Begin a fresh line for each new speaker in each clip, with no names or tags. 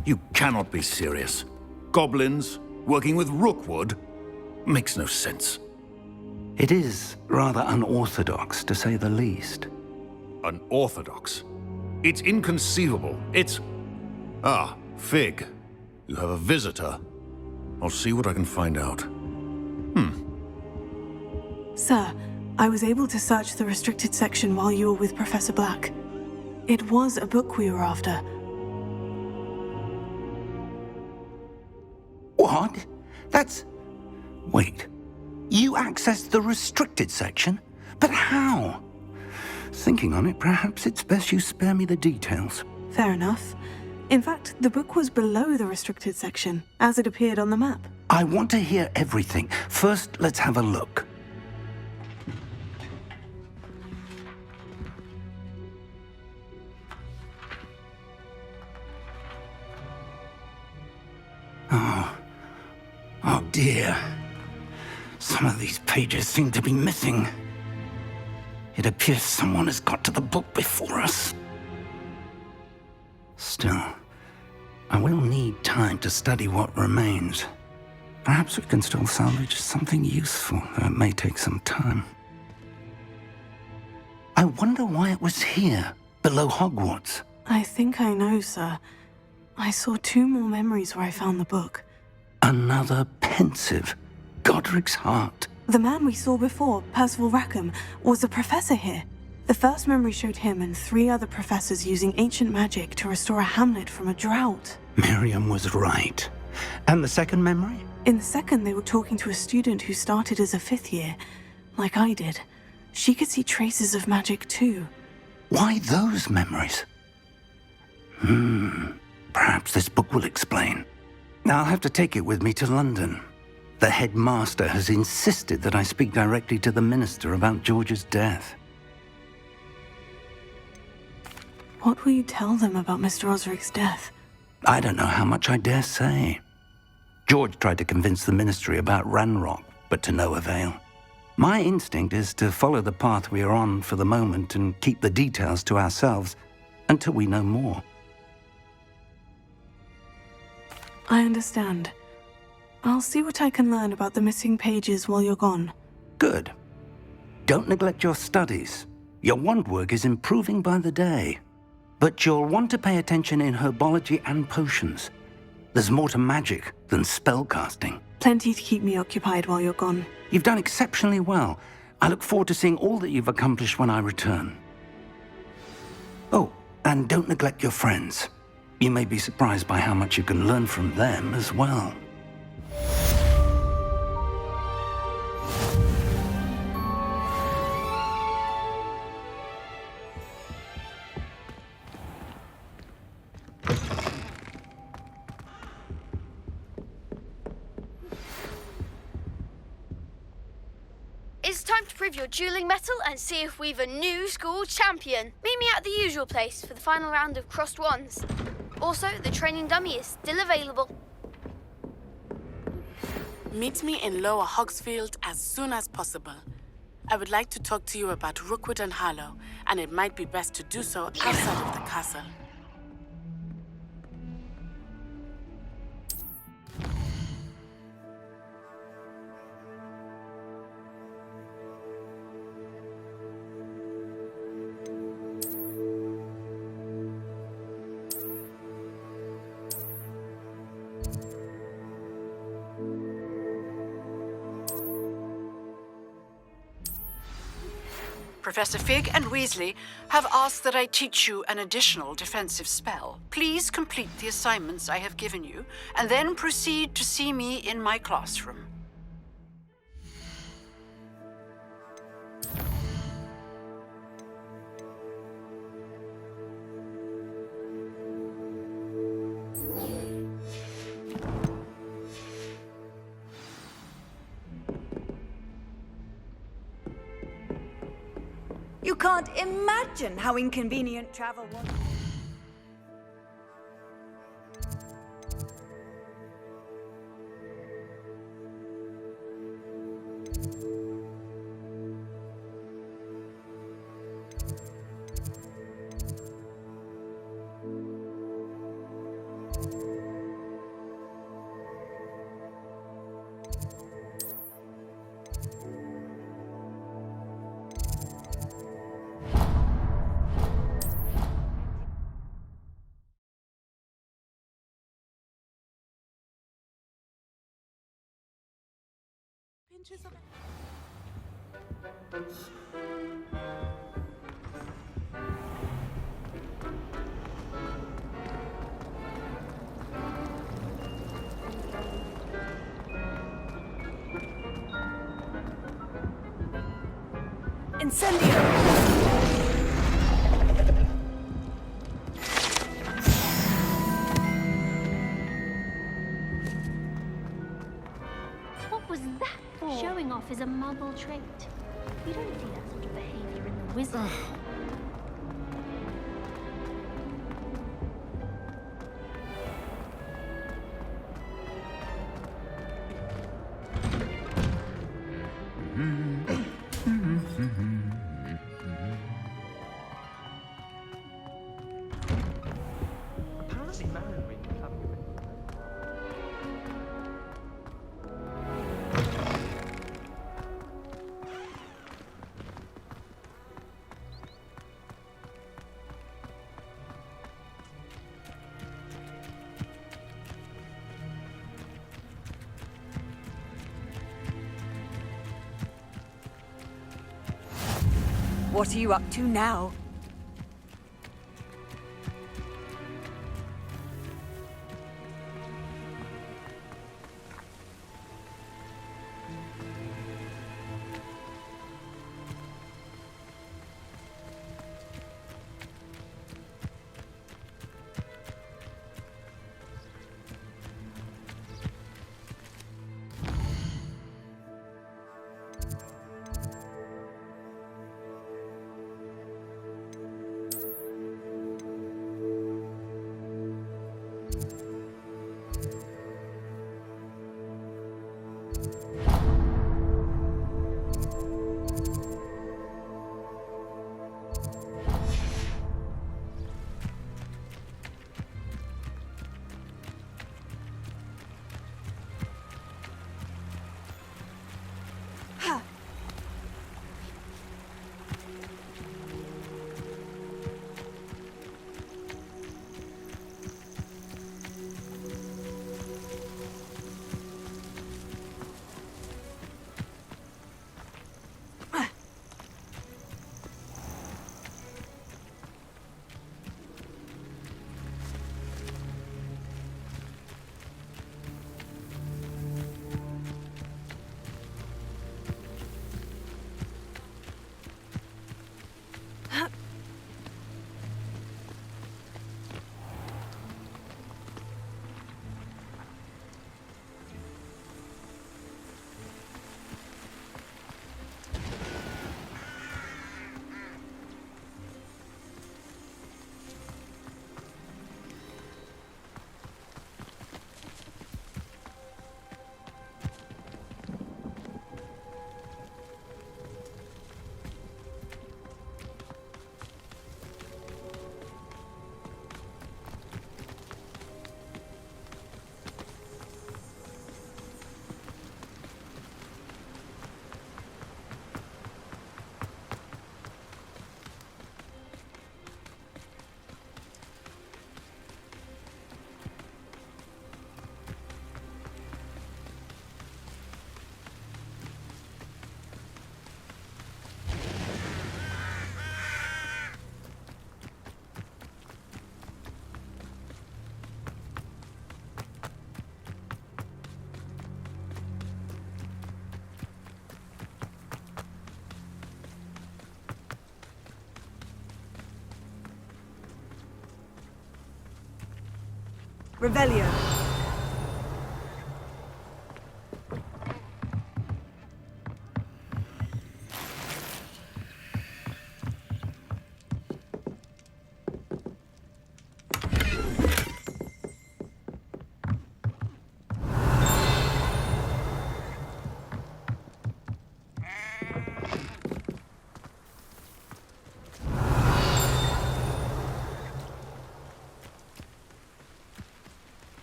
You cannot be serious. Goblins working with Rookwood? Makes no sense.
It is rather unorthodox, to say the least.
Unorthodox? It's inconceivable. It's... Ah, Fig. You have a visitor. I'll see what I can find out.
Sir, I was able to search the restricted section while you were with Professor Black. It was a book we were after.
What? That's... Wait. You accessed the restricted section? But how? Thinking on it, perhaps it's best you spare me the details.
Fair enough. In fact, the book was below the restricted section, as it appeared on the map.
I want to hear everything. First, let's have a look. Oh dear. Some of these pages seem to be missing. It appears someone has got to the book before us. Still, I will need time to study what remains. Perhaps we can still salvage something useful, though it may take some time. I wonder why it was here, below Hogwarts.
I think I know, sir. I saw 2 more memories where I found the book.
Another pensive. Godric's heart.
The man we saw before, Percival Rackham, was a professor here. The first memory showed him and 3 other professors using ancient magic to restore a hamlet from a drought.
Miriam was right. And the second memory?
In the second, they were talking to a student who started as a 5th year, like I did. She could see traces of magic too.
Why those memories? Perhaps this book will explain. I'll have to take it with me to London. The headmaster has insisted that I speak directly to the minister about George's death.
What will you tell them about Mr. Osric's death?
I don't know how much I dare say. George tried to convince the ministry about Ranrock, but to no avail. My instinct is to follow the path we are on for the moment and keep the details to ourselves until we know more.
I understand. I'll see what I can learn about the missing pages while you're gone.
Good. Don't neglect your studies. Your wand work is improving by the day. But you'll want to pay attention in herbology and potions. There's more to magic than spellcasting.
Plenty to keep me occupied while you're gone.
You've done exceptionally well. I look forward to seeing all that you've accomplished when I return. Oh, and don't neglect your friends. You may be surprised by how much you can learn from them as well.
It's time to prove your dueling mettle and see if we've a new school champion. Meet me at the usual place for the final round of crossed wands. Also, the training dummy is still available.
Meet me in Lower Hogsfield as soon as possible. I would like to talk to you about Rookwood and Harlow, and it might be best to do so outside of the castle.
Professor Fig and Weasley have asked that I teach you an additional defensive spell. Please complete the assignments I have given you, and then proceed to see me in my classroom.
You can't imagine how inconvenient travel was.
inches of...
Incendio!
What was that for? Showing off is a muggle trait. You don't see that sort of behavior in the wizard.
Apparently Mandarin will have you.
What are you up to now? Revelio.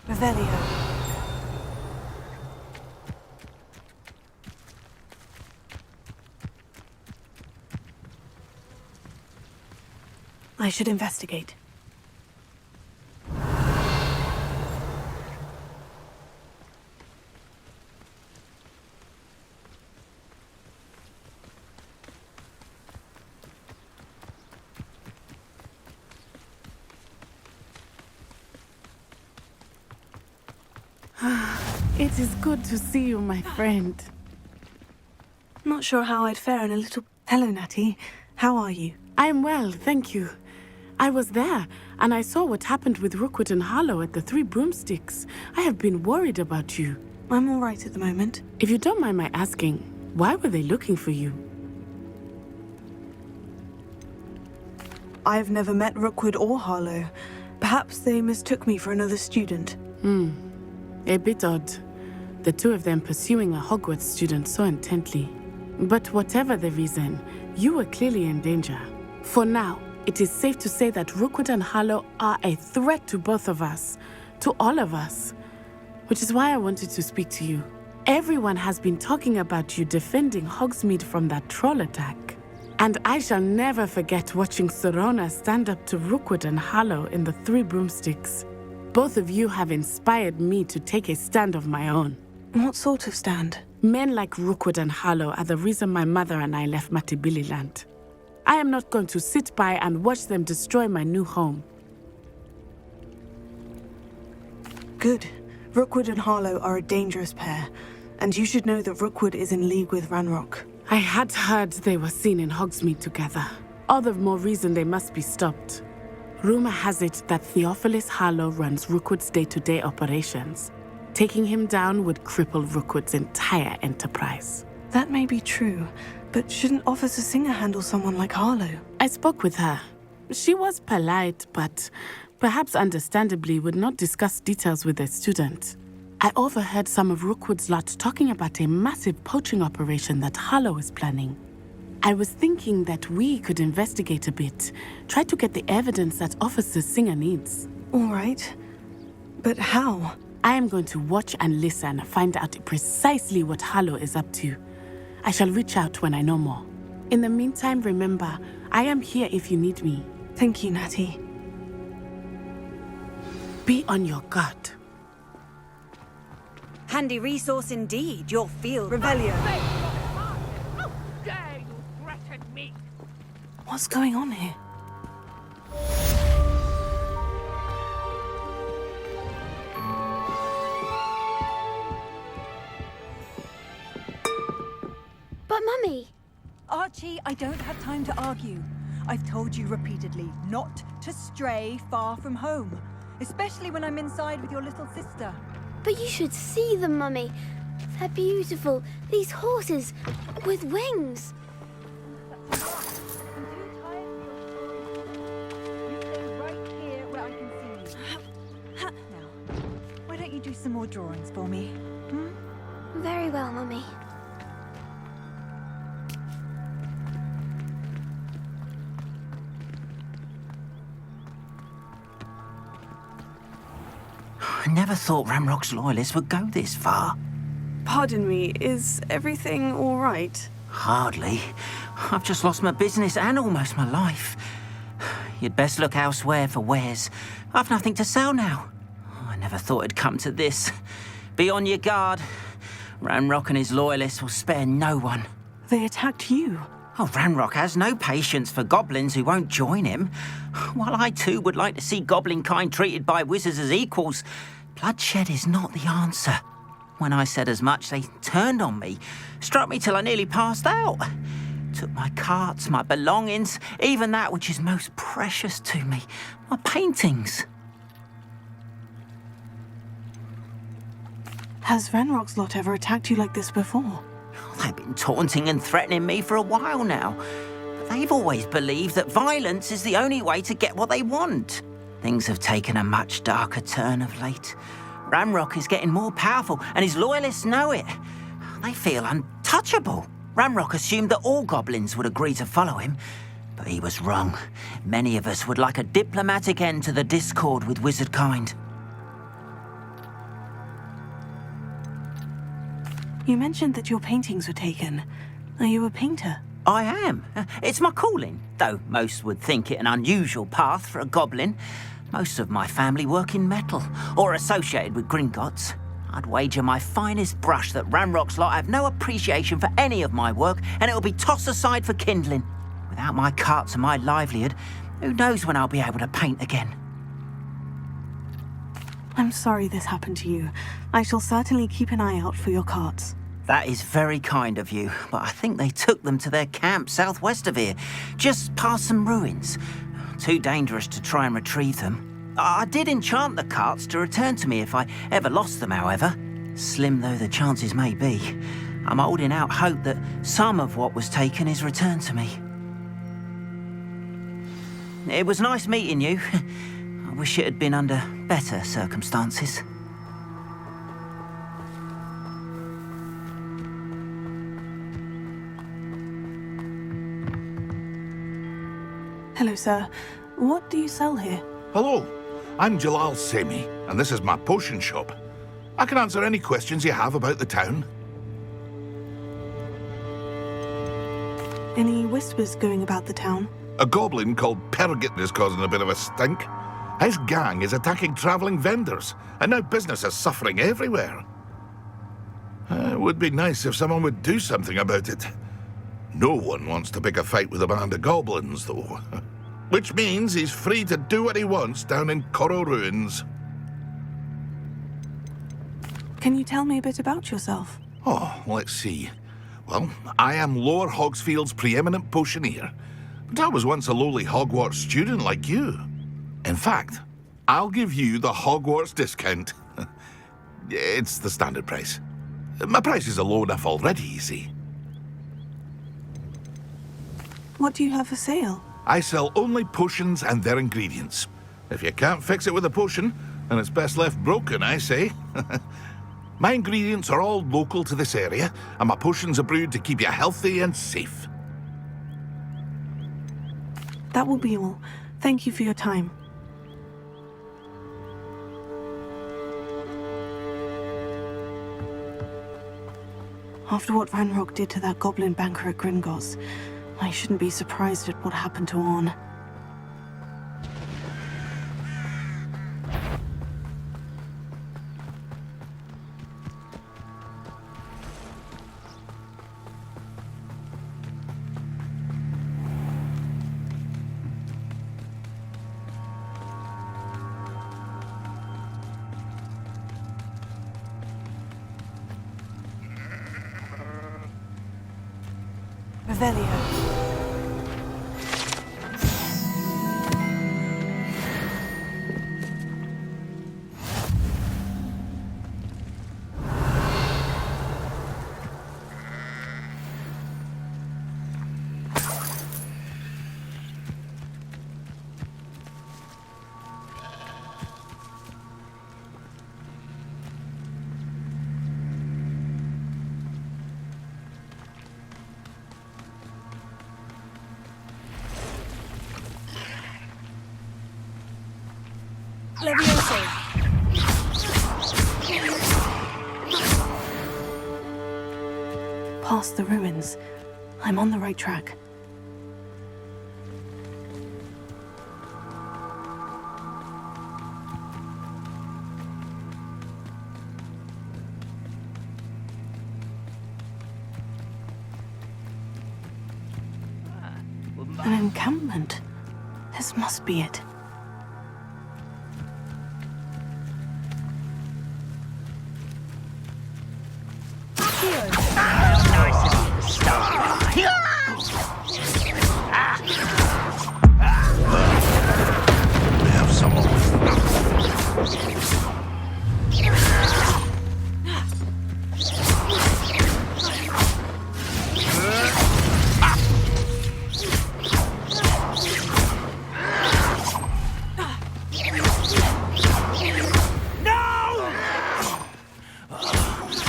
Revelio. I should investigate.
It is good to see you, my friend.
Not sure how I'd fare in a little... Hello, Natty. How are you?
I'm well, thank you. I was there, and I saw what happened with Rookwood and Harlow at the Three Broomsticks. I have been worried about you.
I'm all right at the moment.
If you don't mind my asking, why were they looking for you?
I've never met Rookwood or Harlow. Perhaps they mistook me for another student.
A bit odd. The two of them pursuing a Hogwarts student so intently. But whatever the reason, you were clearly in danger. For now, it is safe to say that Rookwood and Harlow are a threat to both of us, to all of us. Which is why I wanted to speak to you. Everyone has been talking about you defending Hogsmeade from that troll attack. And I shall never forget watching Sorona stand up to Rookwood and Harlow in the Three Broomsticks. Both of you have inspired me to take a stand of my own.
What sort of stand?
Men like Rookwood and Harlow are the reason my mother and I left Matabeleland. I am not going to sit by and watch them destroy my new home.
Good. Rookwood and Harlow are a dangerous pair, and you should know that Rookwood is in league with Ranrock.
I had heard they were seen in Hogsmeade together. All the more reason they must be stopped. Rumor has it that Theophilus Harlow runs Rookwood's day-to-day operations. Taking him down would cripple Rookwood's entire enterprise.
That may be true, but shouldn't Officer Singer handle someone like Harlow?
I spoke with her. She was polite, but perhaps understandably would not discuss details with a student. I overheard some of Rookwood's lot talking about a massive poaching operation that Harlow is planning. I was thinking that we could investigate a bit, try to get the evidence that Officer Singer needs.
All right. But how?
I am going to watch and listen, find out precisely what Harlow is up to. I shall reach out when I know more. In the meantime, remember, I am here if you need me.
Thank you, Natty.
Be on your guard.
Handy resource indeed, your field Revelio.
How dare you threaten me?
What's going on here?
But Mummy...
Archie, I don't have time to argue. I've told you repeatedly not to stray far from home, especially when I'm inside with your little sister.
But you should see them, Mummy. They're beautiful. These horses with wings.
I'm too tired for your stories. You stay right here where I can see you. Now, why don't you do some more drawings for me?
Very well, Mummy.
I never thought Ranrock's loyalists would go this far.
Pardon me, is everything all right?
Hardly. I've just lost my business and almost my life. You'd best look elsewhere for wares. I've nothing to sell now. I never thought it'd come to this. Be on your guard. Ranrock and his loyalists will spare no one.
They attacked you.
Oh, Ranrock has no patience for goblins who won't join him. While I too would like to see goblin kind treated by wizards as equals, bloodshed is not the answer. When I said as much, they turned on me, struck me till I nearly passed out. Took my carts, my belongings, even that which is most precious to me, my paintings.
Has Ranrock's lot ever attacked you like this before?
They've been taunting and threatening me for a while now. But they've always believed that violence is the only way to get what they want. Things have taken a much darker turn of late. Ranrock is getting more powerful, and his loyalists know it. They feel untouchable. Ranrock assumed that all goblins would agree to follow him, but he was wrong. Many of us would like a diplomatic end to the discord with wizardkind.
You mentioned that your paintings were taken. Are you a painter?
I am. It's my calling, though most would think it an unusual path for a goblin. Most of my family work in metal, or associated with Gringotts. I'd wager my finest brush that Ranrock's lot have no appreciation for any of my work, and it'll be tossed aside for kindling. Without my carts and my livelihood, who knows when I'll be able to paint again?
I'm sorry this happened to you. I shall certainly keep an eye out for your carts.
That is very kind of you, but I think they took them to their camp southwest of here, just past some ruins. Too dangerous to try and retrieve them. I did enchant the carts to return to me if I ever lost them, however. Slim though the chances may be, I'm holding out hope that some of what was taken is returned to me. It was nice meeting you. I wish it had been under better circumstances.
Hello, sir. What do you sell here?
Hello, I'm Jalal Semi, and this is my potion shop. I can answer any questions you have about the town.
Any whispers going about the town?
A goblin called Pergit is causing a bit of a stink. His gang is attacking travelling vendors, and now business is suffering everywhere. It would be nice if someone would do something about it. No one wants to pick a fight with a band of goblins, though. Which means he's free to do what he wants down in Coral Ruins.
Can you tell me a bit about yourself?
Oh, let's see. Well, I am Lower Hogsfield's preeminent potioneer, but I was once a lowly Hogwarts student like you. In fact, I'll give you the Hogwarts discount. It's the standard price. My prices are low enough already, you see.
What do you have for sale?
I sell only potions and their ingredients. If you can't fix it with a potion, then it's best left broken, I say. My ingredients are all local to this area, and my potions are brewed to keep you healthy and safe.
That will be all. Thank you for your time. After what Ranrock did to that goblin banker at Gringotts, I shouldn't be surprised at what happened to Orn. Revelio. Past the ruins. I'm on the right track. An encampment. This must be it.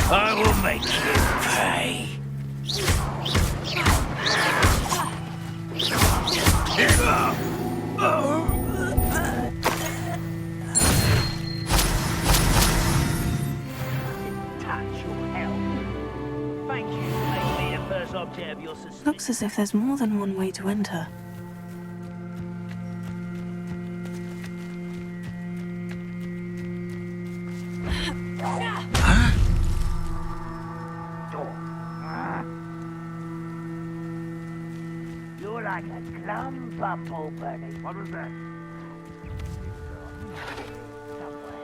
I will make you pay. Thank you for making me the first object of your suspicion.
Looks as if there's more than one way to enter.
You're like a plum bumble, Bernie. What was that? Somewhere.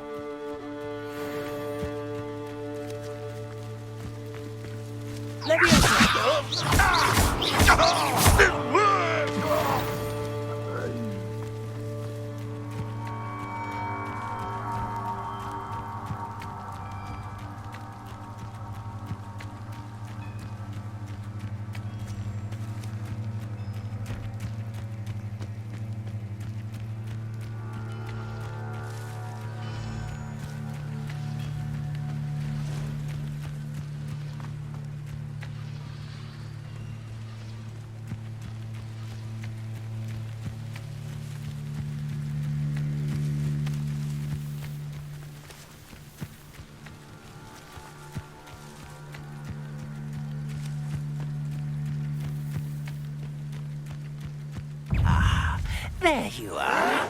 There you are.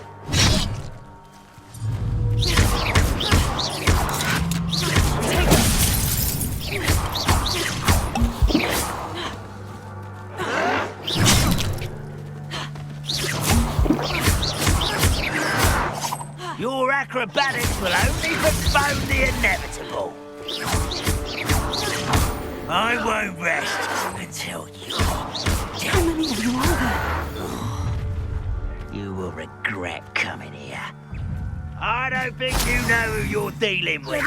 Your acrobatics will only postpone the inevitable. I won't rest until you're
How many of you are there?
You will regret coming here. I don't think you know who you're dealing with.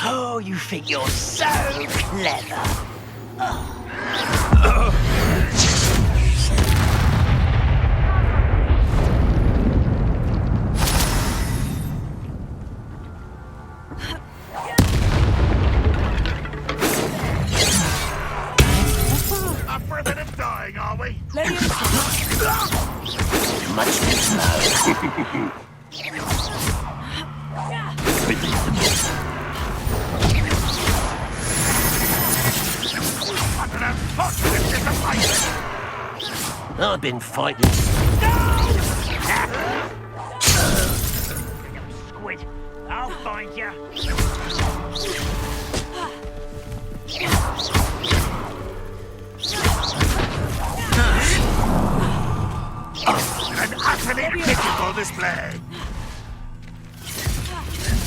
Oh, you think you're so clever.
After a bit of dying, are we?
Much too slow.
I've been fighting. Squid, I'll find you.
An utterly pitiful display.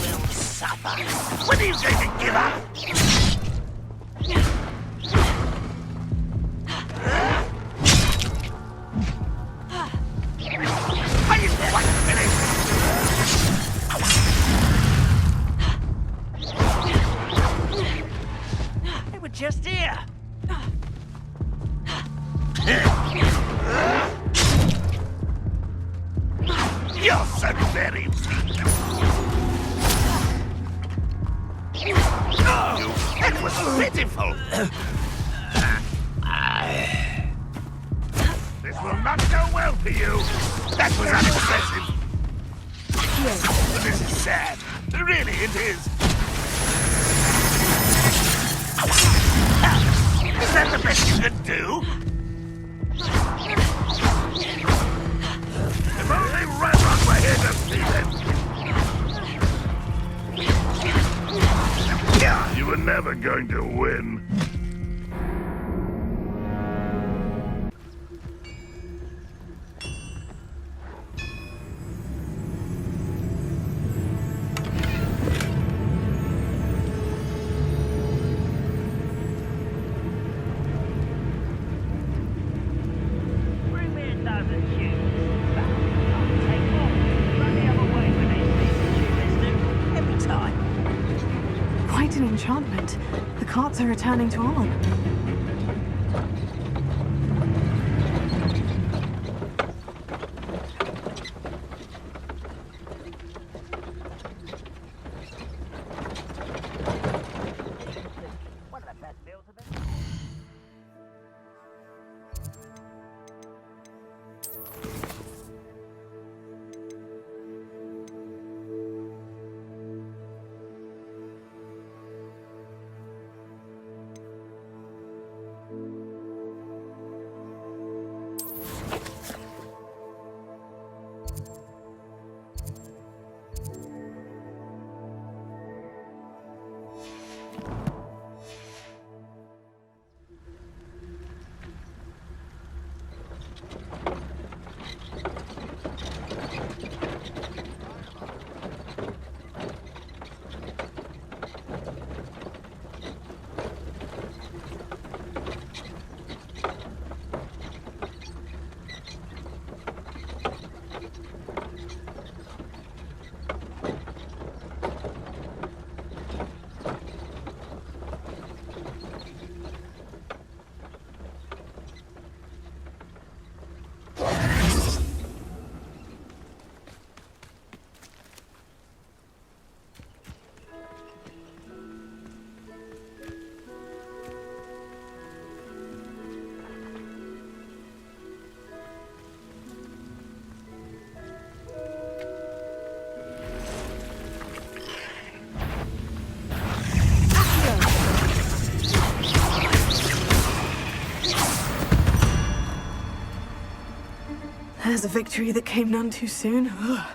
We'll suffer. When are you going to give up?
Are you quite finished?
They were just here.
You're so very weak. Oh, that was pitiful. This will not go well for you. That was unimpressive. But this is sad. Really, it is. Is that the best you can do? If only Ranrock were here to see them. You were never going to win.
Bring me a dozen shoes. I'll take more. Run the other way when they see the shoe mister. Every time.
Quite an enchantment. The carts are returning to on.
One of the best meals of it.
There's a victory that came none too soon. Ugh.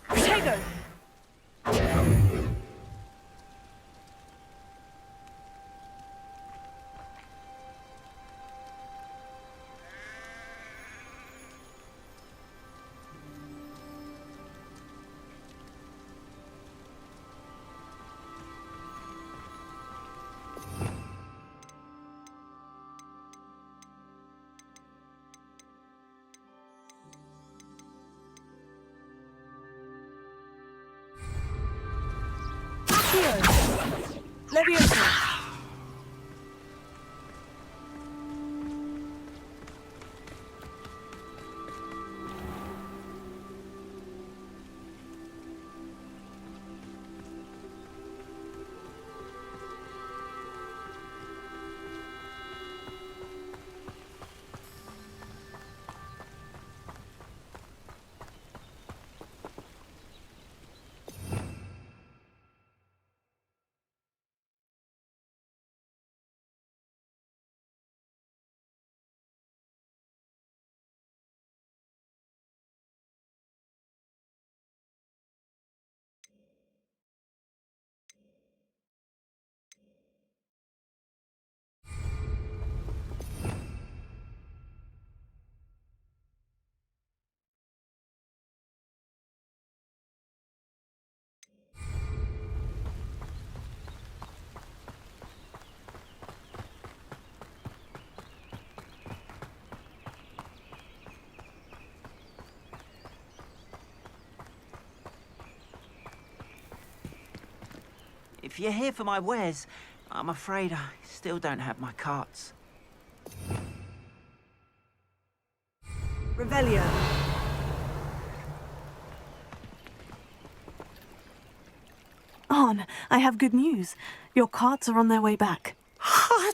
Potato! Leviosa!
If you're here for my wares, I'm afraid I still don't have my carts.
Revelio.
Arn, I have good news. Your carts are on their way back.
I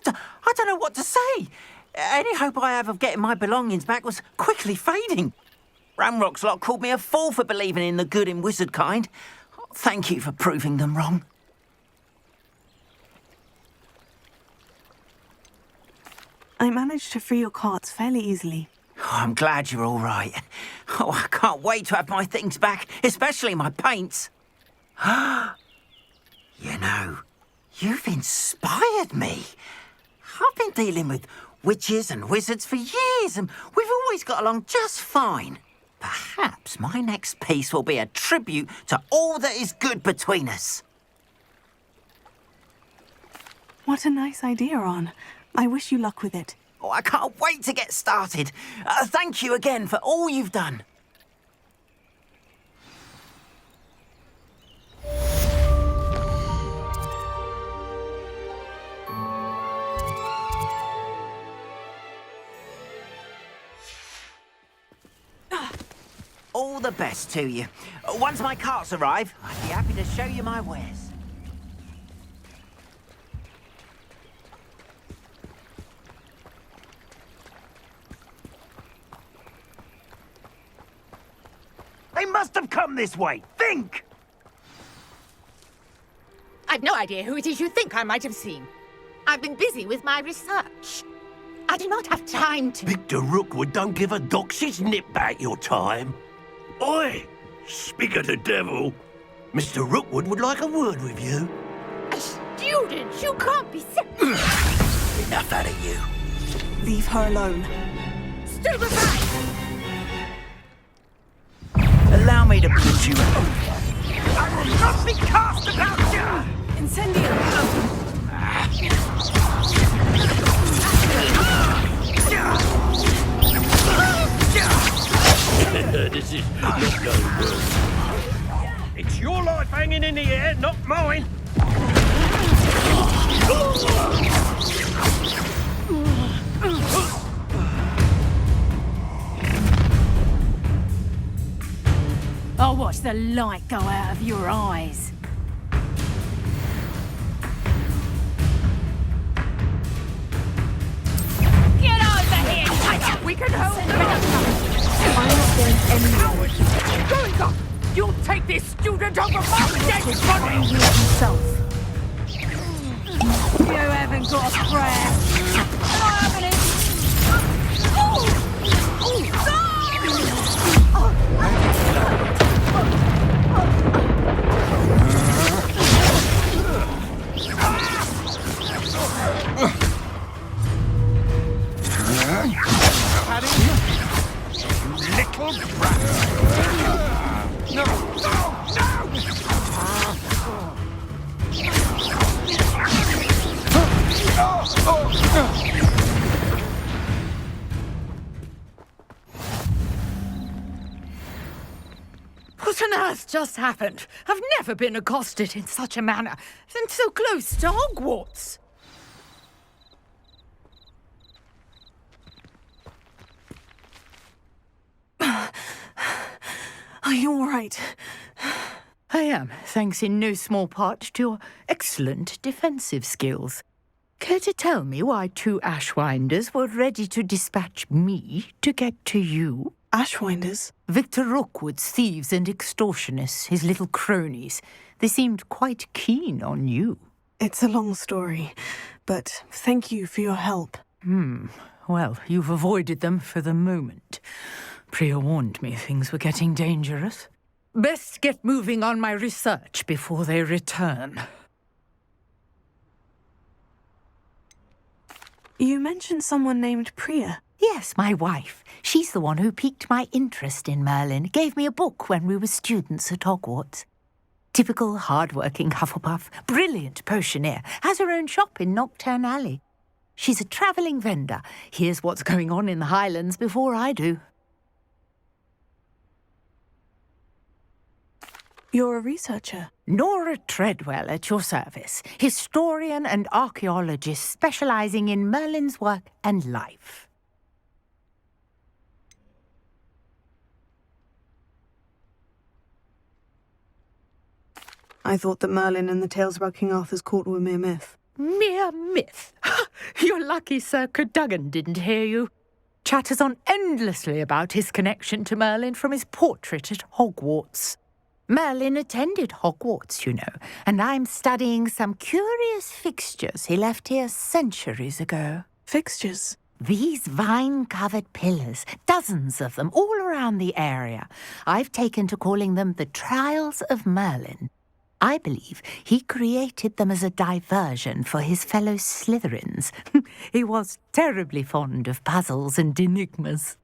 don't know what to say. Any hope I have of getting my belongings back was quickly fading. Ranrock's lot called me a fool for believing in the good in wizard kind. Thank you for proving them wrong.
I managed to free your carts fairly easily.
Oh, I'm glad you're all right. Oh, I can't wait to have my things back, especially my paints. You know, you've inspired me. I've been dealing with witches and wizards for years, and we've always got along just fine. Perhaps my next piece will be a tribute to all that is good between us.
What a nice idea, Arn. I wish you luck with it.
Oh, I can't wait to get started. Thank you again for all you've done. all the best to you. Once my carts arrive, I'd be happy to show you my wares.
They must have come this way. Think!
I've no idea who it is you think I might have seen. I've been busy with my research. I do not have time to...
Victor Rookwood don't give a doxy's nip back your time. Oi! Speak of the devil. Mr. Rookwood would like a word with you.
A student? You can't be sick.
Enough out of you.
Leave her alone.
Stupefy!
Allow me to put you out.
I will not be cast about you!
Incendio!
This is not going well.
It's your life hanging in the air, not mine.
I'll watch the light go out of your eyes. Get over here, tiger! We can hold them!
I'm not going anywhere.
Going up! You'll take this student over my dead body!
Himself.
You haven't got a prayer. I haven't.
Little brat! No!
What on earth just happened? I've never been accosted in such a manner, and so close to Hogwarts.
Are you all right?
I am, thanks in no small part to your excellent defensive skills. Care to tell me why two Ashwinders were ready to dispatch me to get to you?
Ashwinders?
Victor Rookwood's thieves and extortionists, his little cronies. They seemed quite keen on you.
It's a long story, but thank you for your help.
Well, you've avoided them for the moment. Priya warned me things were getting dangerous. Best get moving on my research before they return.
You mentioned someone named Priya.
Yes, my wife. She's the one who piqued my interest in Merlin. Gave me a book when we were students at Hogwarts. Typical hard-working Hufflepuff, brilliant potioneer, has her own shop in Knockturn Alley. She's a travelling vendor. Hears what's going on in the Highlands before I do.
You're a researcher.
Nora Treadwell at your service, historian and archaeologist specialising in Merlin's work and life.
I thought that Merlin and the tales about King Arthur's court were mere myth.
Mere myth? You're lucky Sir Cadogan didn't hear you. Chatters on endlessly about his connection to Merlin from his portrait at Hogwarts. Merlin attended Hogwarts, you know, and I'm studying some curious fixtures he left here centuries ago.
Fixtures?
These vine-covered pillars, dozens of them, all around the area. I've taken to calling them the Trials of Merlin. I believe he created them as a diversion for his fellow Slytherins. He was terribly fond of puzzles and enigmas.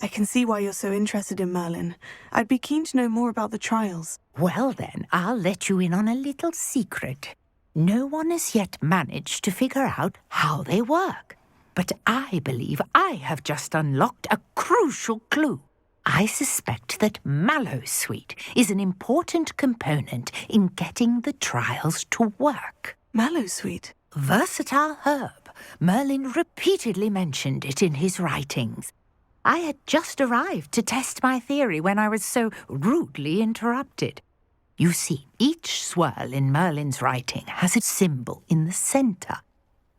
I can see why you're so interested in Merlin. I'd be keen to know more about the trials.
Well then, I'll let you in on a little secret. No one has yet managed to figure out how they work. But I believe I have just unlocked a crucial clue. I suspect that Mallowsweet is an important component in getting the trials to work.
Mallowsweet?
Versatile herb, Merlin repeatedly mentioned it in his writings. I had just arrived to test my theory when I was so rudely interrupted. You see, each swirl in Merlin's writing has a symbol in the centre.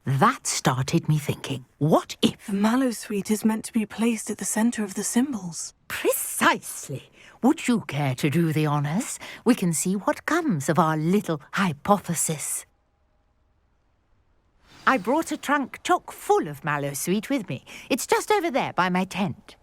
That started me thinking, what if...
The Mallowsweet is meant to be placed at the centre of the symbols.
Precisely. Would you care to do the honours? We can see what comes of our little hypothesis. I brought a trunk chock full of Mallowsweet with me. It's just over there by my tent.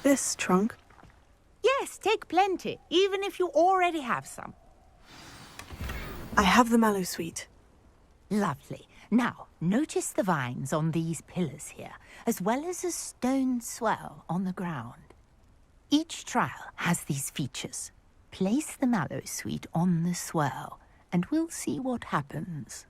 This trunk?
Yes, take plenty, even if you already have some.
I have the Mallowsweet.
Lovely. Now, notice the vines on these pillars here, as well as a stone swell on the ground. Each trial has these features. Place the Mallowsweet on the swell, and we'll see what happens.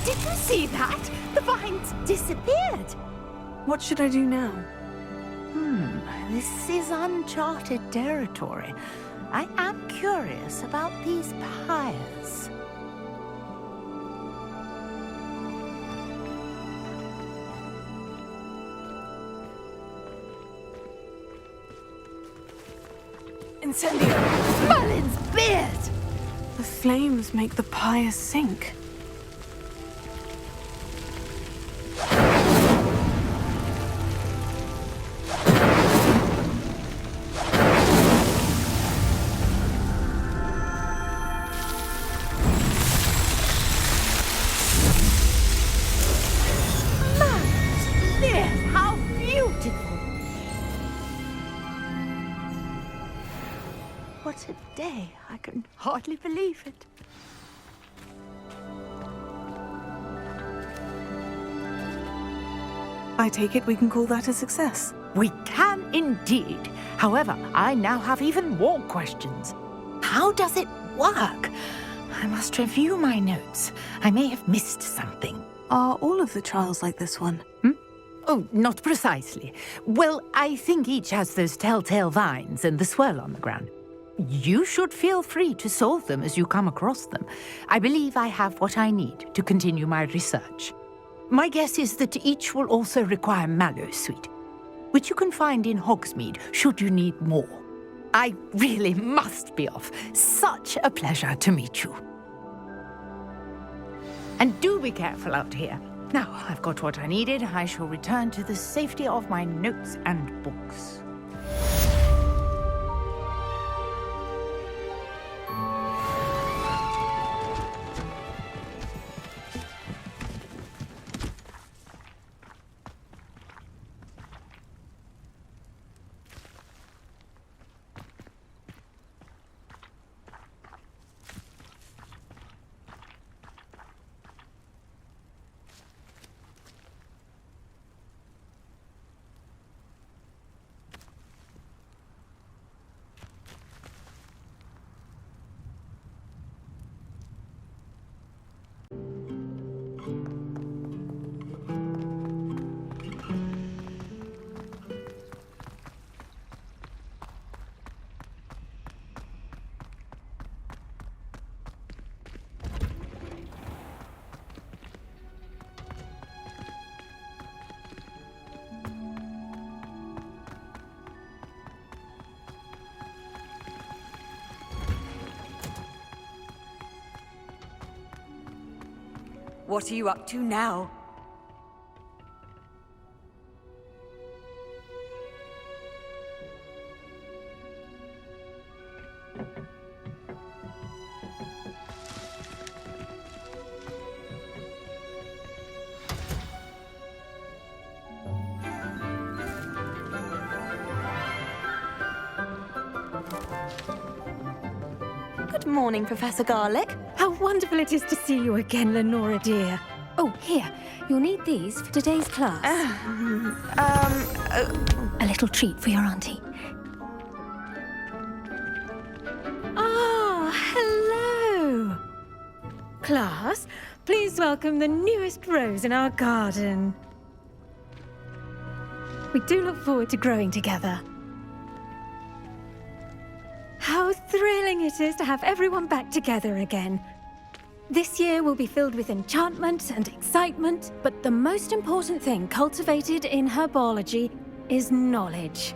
Did you see that? The vines disappeared.
What should I do now?
This is uncharted territory. I am curious about these pyres.
Incendio!
Merlin's beard!
The flames make the pyre sink.
How beautiful! What a day. I can hardly believe it.
I take it we can call that a success.
We can indeed. However, I now have even more questions. How does it work? I must review my notes. I may have missed something.
Are all of the trials like this one?
Oh, not precisely. Well, I think each has those telltale vines and the swirl on the ground. You should feel free to solve them as you come across them. I believe I have what I need to continue my research. My guess is that each will also require mallow sweet, which you can find in Hogsmeade should you need more. I really must be off. Such a pleasure to meet you. And do be careful out here. Now I've got what I needed, I shall return to the safety of my notes and books.
What are you up to now?
Good morning, Professor Garlick.
How wonderful it is to see you again, Lenora dear. Oh, here. You'll need these for today's class. A little treat for your auntie. Ah, hello. Class, please welcome the newest rose in our garden. We do look forward to growing together. How thrilling it is to have everyone back together again. This year will be filled with enchantment and excitement, but the most important thing cultivated in herbology is knowledge.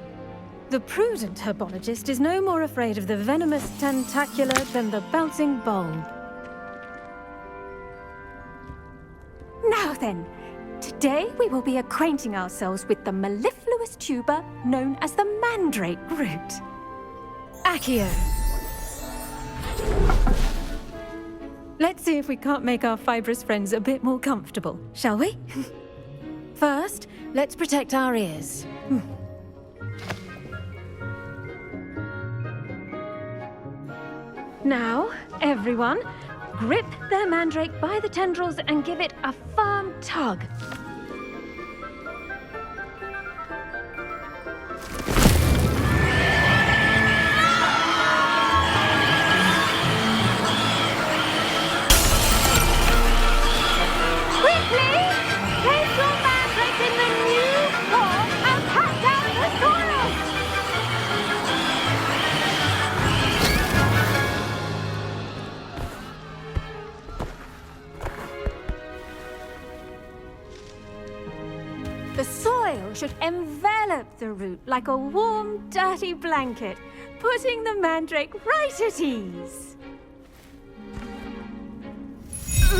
The prudent herbologist is no more afraid of the venomous tentacular than the bouncing bulb. Now then, today we will be acquainting ourselves with the mellifluous tuber known as the mandrake root. Accio. Let's see if we can't make our fibrous friends a bit more comfortable, shall we? First, let's protect our ears. Now, everyone, grip their mandrake by the tendrils and give it a firm tug. The soil should envelop the root like a warm, dirty blanket, putting the mandrake right at ease.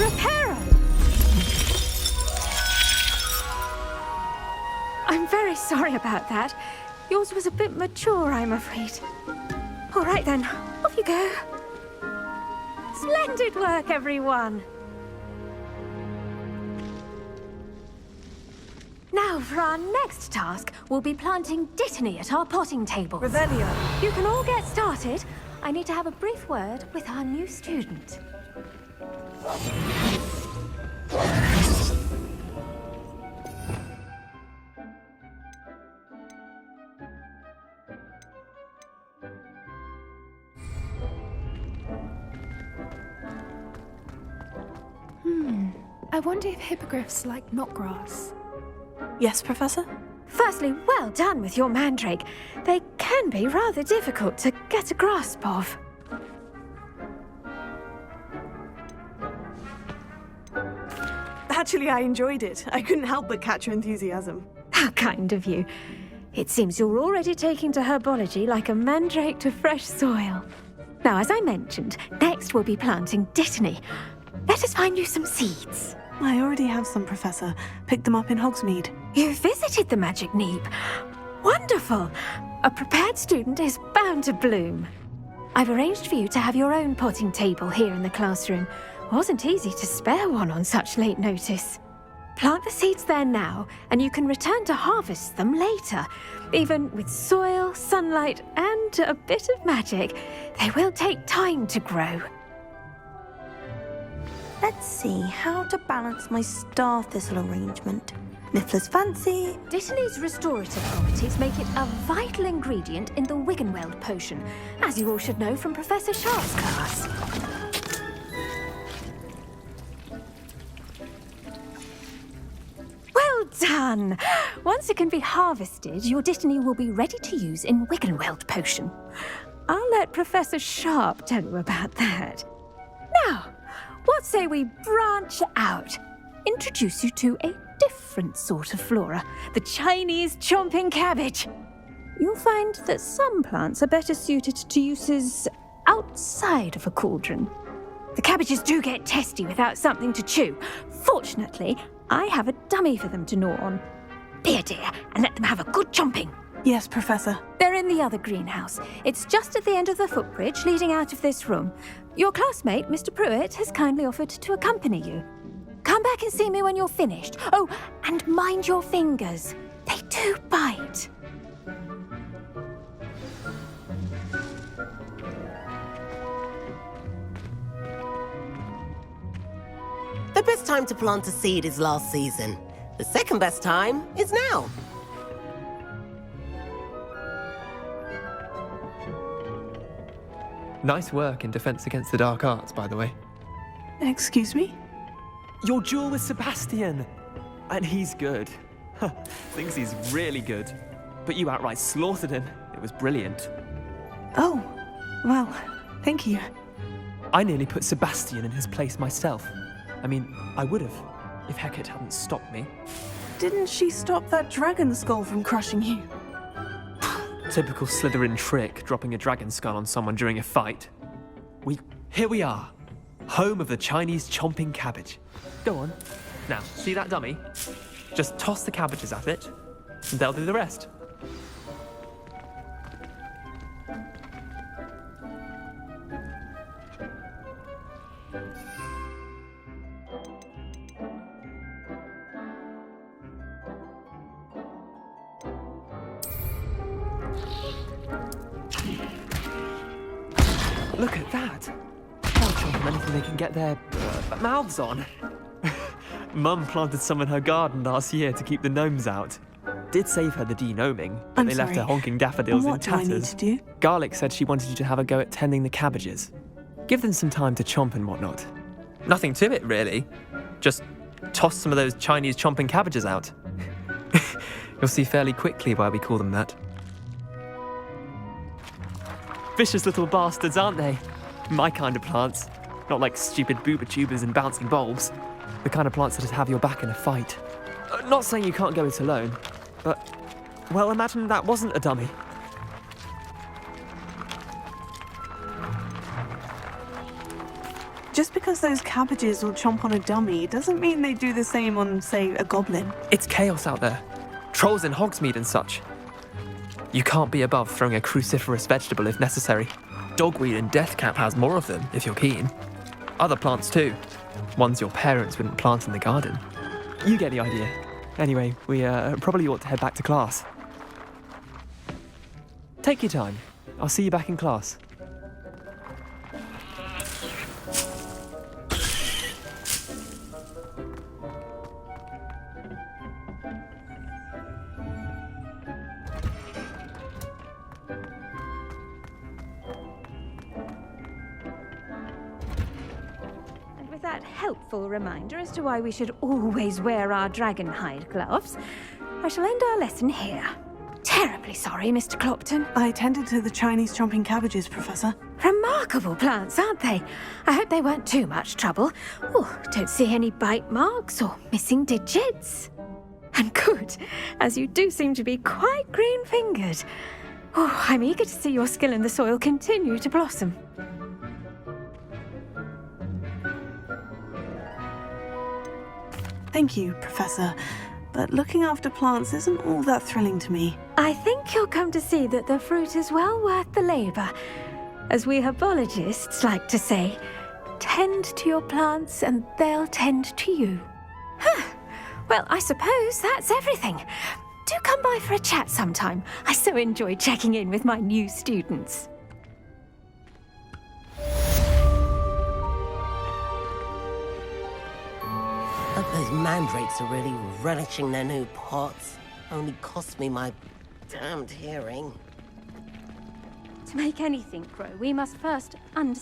Reparo! I'm very sorry about that. Yours was a bit mature, I'm afraid. All right then, off you go. Splendid work, everyone! Now, for our next task, we'll be planting Dittany at our potting tables.
Revelio.
You can all get started. I need to have a brief word with our new student.
I wonder if hippogriffs like knotgrass.
Yes, Professor?
Firstly, well done with your mandrake. They can be rather difficult to get a grasp of.
Actually, I enjoyed it. I couldn't help but catch your enthusiasm.
How kind of you. It seems you're already taking to herbology like a mandrake to fresh soil. Now, as I mentioned, next we'll be planting Dittany. Let us find you some seeds.
I already have some, Professor. Picked them up in Hogsmeade.
You visited the Magic Neep. Wonderful! A prepared student is bound to bloom. I've arranged for you to have your own potting table here in the classroom. Wasn't easy to spare one on such late notice. Plant the seeds there now, and you can return to harvest them later. Even with soil, sunlight, and a bit of magic, they will take time to grow.
Let's see how to balance my star thistle arrangement. Niffler's fancy.
Dittany's restorative properties make it a vital ingredient in the Wiggenweld potion, as you all should know from Professor Sharp's class. Well done! Once it can be harvested, your Dittany will be ready to use in Wiggenweld potion. I'll let Professor Sharp tell you about that. Now, what say we branch out? Introduce you to a different sort of flora, the Chinese chomping cabbage. You'll find that some plants are better suited to uses outside of a cauldron. The cabbages do get testy without something to chew. Fortunately, I have a dummy for them to gnaw on. Be a dear and let them have a good chomping.
Yes, Professor.
They're in the other greenhouse. It's just at the end of the footbridge leading out of this room. Your classmate, Mr. Pruitt, has kindly offered to accompany you. Come back and see me when you're finished. Oh, and mind your fingers. They do bite.
The best time to plant a seed is last season. The second best time is now.
Nice work in Defense Against the Dark Arts, by the way.
Excuse me?
Your duel with Sebastian! And he's good. Thinks he's really good. But you outright slaughtered him. It was brilliant.
Oh, well, thank you.
I nearly put Sebastian in his place myself. I mean, I would have, if Hecate hadn't stopped me.
Didn't she stop that dragon skull from crushing you?
Typical Slytherin trick, dropping a dragon skull on someone during a fight. Here we are, home of the Chinese chomping cabbage. Go on. Now, see that dummy? Just toss the cabbages at it, and they'll do the rest. Look at that! They'll chomp on anything they can get their mouths on. Mum planted some in her garden last year to keep the gnomes out. Did save her the de-gnoming, but they left her honking daffodils in tatters.
What do I need to do?
Garlic said she wanted you to have a go at tending the cabbages. Give them some time to chomp and whatnot. Nothing to it, really. Just toss some of those Chinese chomping cabbages out. You'll see fairly quickly why we call them that. Vicious little bastards, aren't they? My kind of plants. Not like stupid booba tubers and bouncing bulbs. The kind of plants that'd have your back in a fight. Not saying you can't go it alone, but, well, imagine that wasn't a dummy.
just because those cabbages will chomp on a dummy doesn't mean they do the same on, say, a goblin.
It's chaos out there. Trolls in Hogsmeade and such. You can't be above throwing a cruciferous vegetable if necessary. Dogweed and deathcap has more of them, if you're keen. Other plants too. Ones your parents wouldn't plant in the garden. You get the idea. Anyway, we probably ought to head back to class. Take your time. I'll see you back in class.
With that helpful reminder as to why we should always wear our dragon hide gloves, I shall end our lesson here. Terribly sorry, Mr. Clopton.
I tended to the Chinese chomping cabbages, Professor.
Remarkable plants, aren't they? I hope they weren't too much trouble. Oh, don't see any bite marks or missing digits. And good, as you do seem to be quite green-fingered. Oh, I'm eager to see your skill in the soil continue to blossom.
Thank you, Professor. But looking after plants isn't all that thrilling to me.
I think you'll come to see that the fruit is well worth the labour. As we herbologists like to say, tend to your plants and they'll tend to you. Well, I suppose that's everything. Do come by for a chat sometime. I so enjoy checking in with my new students.
I hope those mandrakes are really relishing their new pots. Only cost me my damned hearing.
To make anything grow, we must first understand